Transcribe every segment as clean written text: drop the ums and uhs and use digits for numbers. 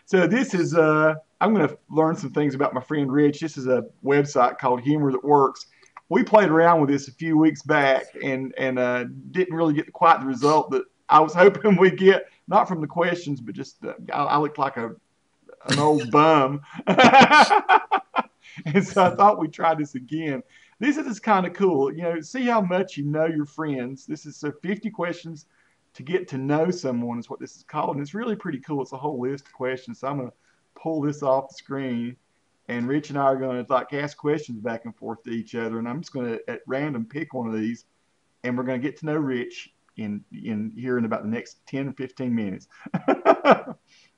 So this is I'm going to learn some things about my friend Rich. This is a website called Humor That Works. We played around with this a few weeks back and didn't really get quite the result that I was hoping we'd get. Not from the questions, but just I looked like an old bum. And so I thought we'd try this again. This is kind of cool. You know, see how much you know your friends. This is so 50 questions to get to know someone is what this is called. And it's really pretty cool. It's a whole list of questions. So I'm going to pull this off the screen. And Rich and I are going to like ask questions back and forth to each other. And I'm just going to at random pick one of these. And we're going to get to know Rich in here in about the next 10 or 15 minutes.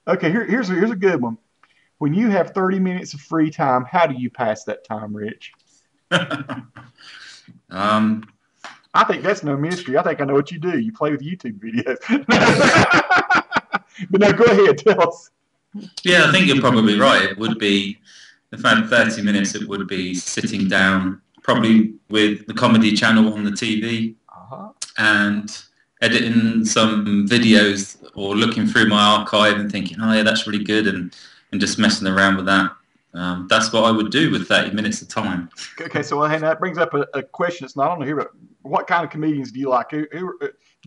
Okay, here's a good one. When you have 30 minutes of free time, how do you pass that time, Rich? um, I think that's no mystery. I think I know what you do. You play with YouTube videos. But no, go ahead, tell us. yeah, I think you're probably right. It would be, if I had 30 minutes, it would be sitting down, probably with the comedy channel on the TV, and editing some videos or looking through my archive and thinking, oh yeah, that's really good, and just messing around with that. That's what I would do with 30 minutes of time. Okay, so that brings up a question that's not on here, but what kind of comedians do you like?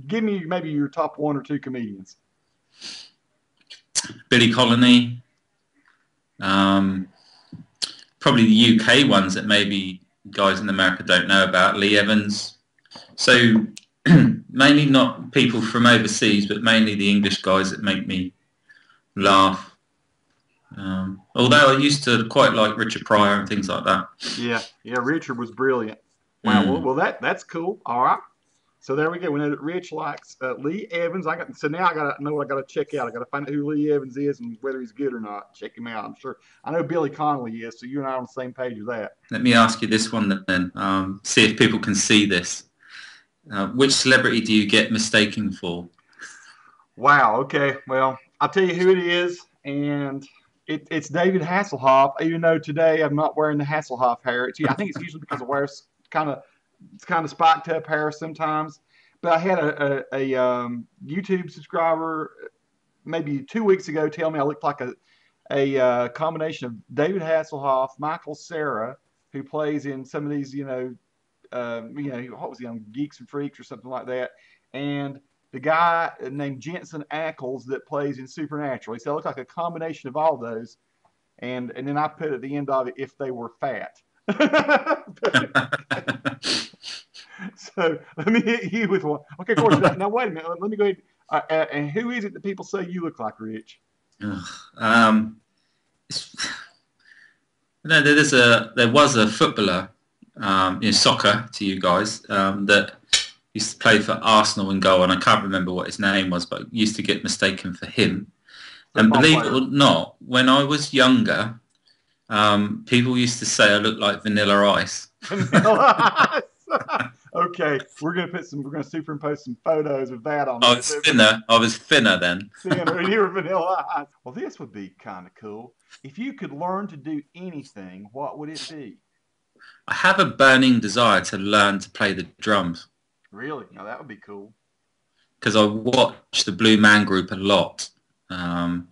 Give me maybe your top one or two comedians. Billy Connolly, probably the UK ones that maybe guys in America don't know about, Lee Evans. So mainly not people from overseas, but mainly the English guys that make me laugh. Although I used to quite like Richard Pryor and things like that. Yeah, Richard was brilliant. Wow, well that's cool. All right. So there we go. We know that Rich likes Lee Evans. So now I gotta know what I gotta check out. I gotta find out who Lee Evans is and whether he's good or not. Check him out. I'm sure. I know Billy Connolly is. So you and I are on the same page with that. Let me ask you this one then. See if people can see this. Which celebrity do you get mistaken for? Wow. Okay. Well, I'll tell you who it is, and it's David Hasselhoff. Even though today I'm not wearing the Hasselhoff hair. I think it's usually because I wear it's kind of spiked up hair sometimes. But I had a YouTube subscriber maybe 2 weeks ago tell me I looked like a combination of David Hasselhoff, Michael Cera, who plays in some of these, what was he on, Geeks and Freaks or something like that, and the guy named Jensen Ackles that plays in Supernatural. He said I look like a combination of all those, and then I put at the end of it if they were fat. So let me hit you with one. Okay, of course. Now wait a minute. Let me go ahead. And who is it that people say you look like, Rich? There was a footballer in soccer to you guys that used to play for Arsenal and goal, and I can't remember what his name was, but used to get mistaken for him. And believe it or not, when I was younger, people used to say I looked like Vanilla Ice. Vanilla Ice. Okay, we're gonna superimpose some photos of that on. I was thinner then. Thinner, and you were Vanilla Ice. Well, this would be kind of cool. If you could learn to do anything, what would it be? I have a burning desire to learn to play the drums. Really? Now that would be cool. Because I watch the Blue Man Group a lot. And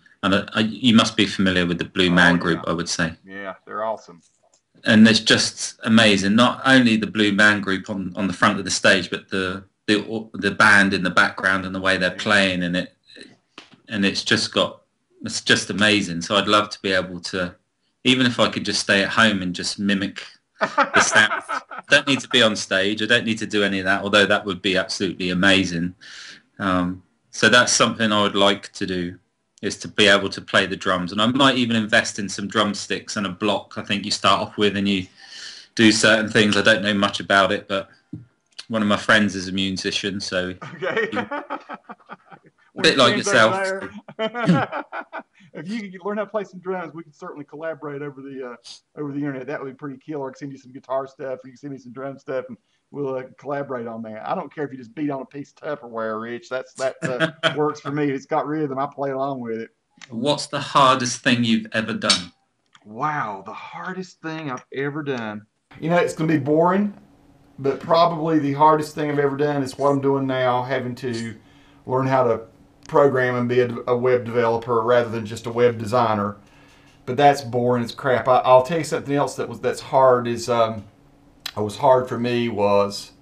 you must be familiar with the Blue Man Group, I would say. Yeah, they're awesome. And it's just amazing. Not only the Blue Man Group on the front of the stage, but the band in the background and the way they're playing in it. And it's just amazing. So I'd love to be able to, even if I could just stay at home and just mimic the sound. I don't need to be on stage. I don't need to do any of that, although that would be absolutely amazing. So that's something I would like to do, is to be able to play the drums. And I might even invest in some drumsticks and a block. I think you start off with and you do certain things. I don't know much about it, but one of my friends is a musician, so okay. A bit like yourself. If you could learn how to play some drums, we could certainly collaborate over the internet. That would be pretty killer. I can send you some guitar stuff, or you can send me some drum stuff, and we'll collaborate on that. I don't care if you just beat on a piece of Tupperware, Rich. That works for me. It's got rhythm. I play along with it. What's the hardest thing you've ever done? Wow, the hardest thing I've ever done. It's going to be boring, but probably the hardest thing I've ever done is what I'm doing now, having to learn how to program and be a web developer rather than just a web designer. But that's boring as crap. I'll tell you something else that's hard is was hard for me was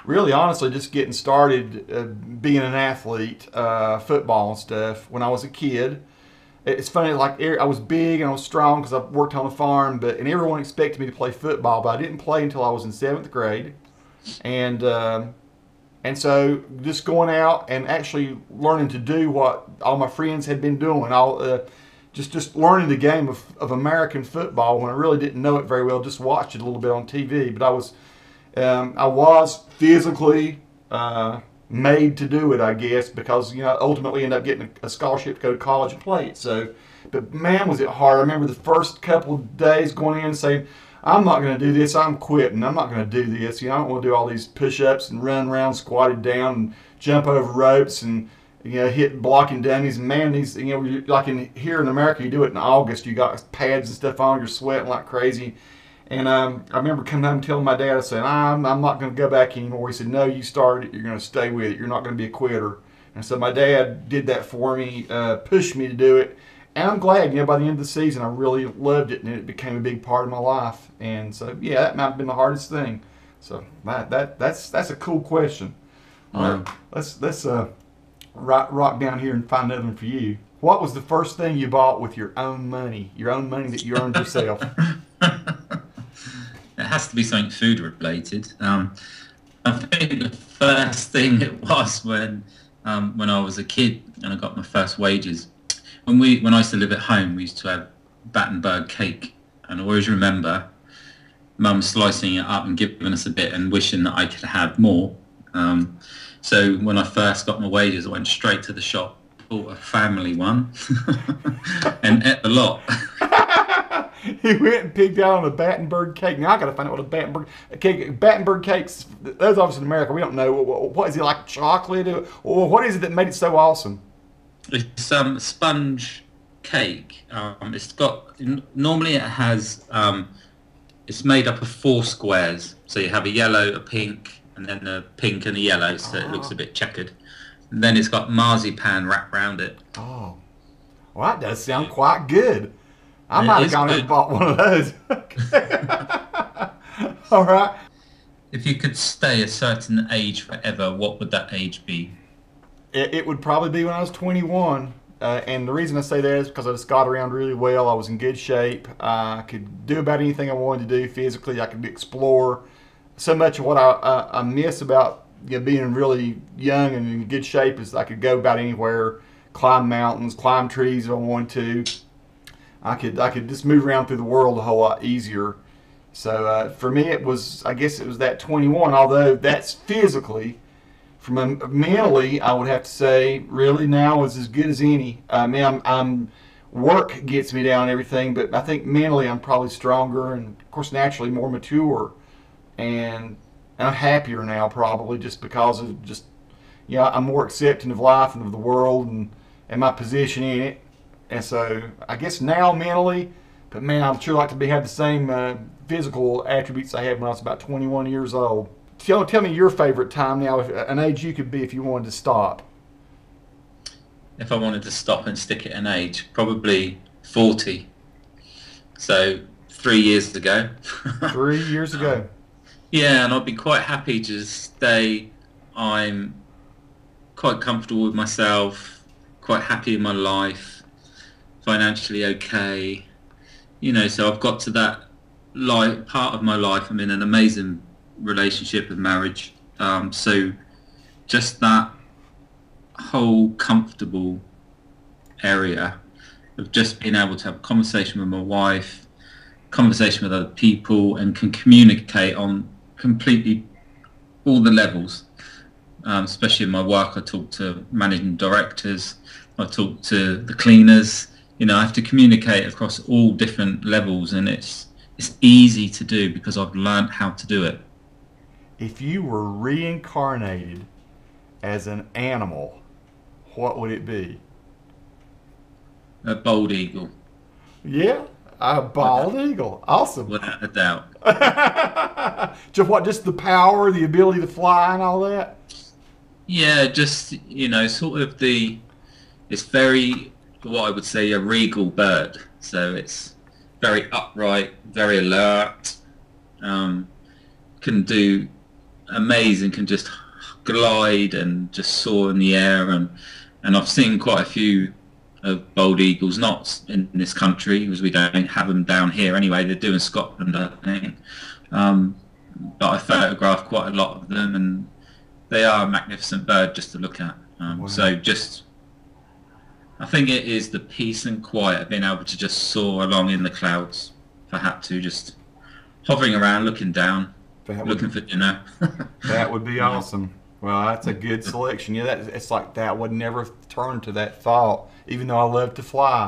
really honestly just getting started being an athlete, football and stuff when I was a kid. It's funny, like I was big and I was strong because I worked on a farm, and everyone expected me to play football, but I didn't play until I was in 7th grade, and so just going out and actually learning to do what all my friends had been doing, just learning the game of American football when I really didn't know it very well, just watched it a little bit on TV, but I was physically made to do it, I guess, because ultimately ended up getting a scholarship to go to college and play it. So, but man, was it hard. I remember the first couple of days going in and saying, I'm not going to do this. I'm quitting. I'm not going to do this. I don't want to do all these push-ups and run around squatted down and jump over ropes and hit blocking dummies. And man, these like here in America, you do it in August. You got pads and stuff on. You're sweating like crazy. And I remember coming home and telling my dad, I said, I'm not going to go back anymore. He said, no, you started it. You're going to stay with it. You're not going to be a quitter. And so my dad did that for me, pushed me to do it. And I'm glad, by the end of the season, I really loved it, and it became a big part of my life. And so, yeah, that might have been the hardest thing. So that's a cool question. All right, let's rock down here and find another one for you. What was the first thing you bought with your own money that you earned yourself? It has to be something food related. I think the first thing it was when I was a kid and I got my first wages. When I used to live at home, we used to have Battenberg cake, and I always remember Mum slicing it up and giving us a bit and wishing that I could have more. So when I first got my wages, I went straight to the shop, bought a family one, and ate a lot. He went and picked out on a Battenberg cake. Now I got to find out what a Battenberg cakes. That's obviously in America. We don't know. What is it, like chocolate? Or what is it that made it so awesome? It's sponge cake. It's got normally it has. It's made up of 4 squares. So you have a yellow, a pink, and then a pink and a yellow. So it looks a bit checkered. And then it's got marzipan wrapped around it. Oh, well, that does sound quite good. I might have gone and bought one of those. All right. If you could stay a certain age forever, what would that age be? It would probably be when I was 21. And the reason I say that is because I just got around really well. I was in good shape. I could do about anything I wanted to do physically. I could explore. So much of what I miss about being really young and in good shape is I could go about anywhere, climb mountains, climb trees if I wanted to. I could just move around through the world a whole lot easier. So for me, I guess it was that 21. Although that's physically, from mentally, I would have to say, really now is as good as any. I'm work gets me down and everything, but I think mentally I'm probably stronger and of course naturally more mature, and I'm happier now probably just because of I'm more accepting of life and of the world and my position in it. And so I guess now mentally, but man, I'd sure like to have the same physical attributes I had when I was about 21 years old. Tell me your favorite time now, an age you could be if you wanted to stop. If I wanted to stop and stick at an age, probably 40. So 3 years ago. 3 years ago. Yeah, and I'd be quite happy to stay. I'm quite comfortable with myself, quite happy in my life, financially okay. So I've got to that part of my life. I'm in an amazing relationship of marriage. So just that whole comfortable area of just being able to have a conversation with my wife, conversation with other people, and can communicate on completely all the levels. Especially in my work, I talk to managing directors, I talk to the cleaners. I have to communicate across all different levels, and it's easy to do because I've learned how to do it. If you were reincarnated as an animal, what would it be? A bald eagle. Yeah, a bald eagle. Awesome. Without a doubt. Just the power, the ability to fly and all that? Yeah, just, sort of it's very, what I would say, a regal bird. So it's very upright, very alert, um, can do amazing, can just glide and just soar in the air. And I've seen quite a few of bald eagles, not in this country because we don't have them down here anyway. They do in Scotland, I think. But I photographed quite a lot of them, and they are a magnificent bird just to look at. Wow. So just, I think it is the peace and quiet of being able to just soar along in the clouds. If I had to, just hovering around, looking down, looking for dinner. That would be awesome. Well, that's a good selection. Yeah, it's like that would never turn to that thought, even though I love to fly.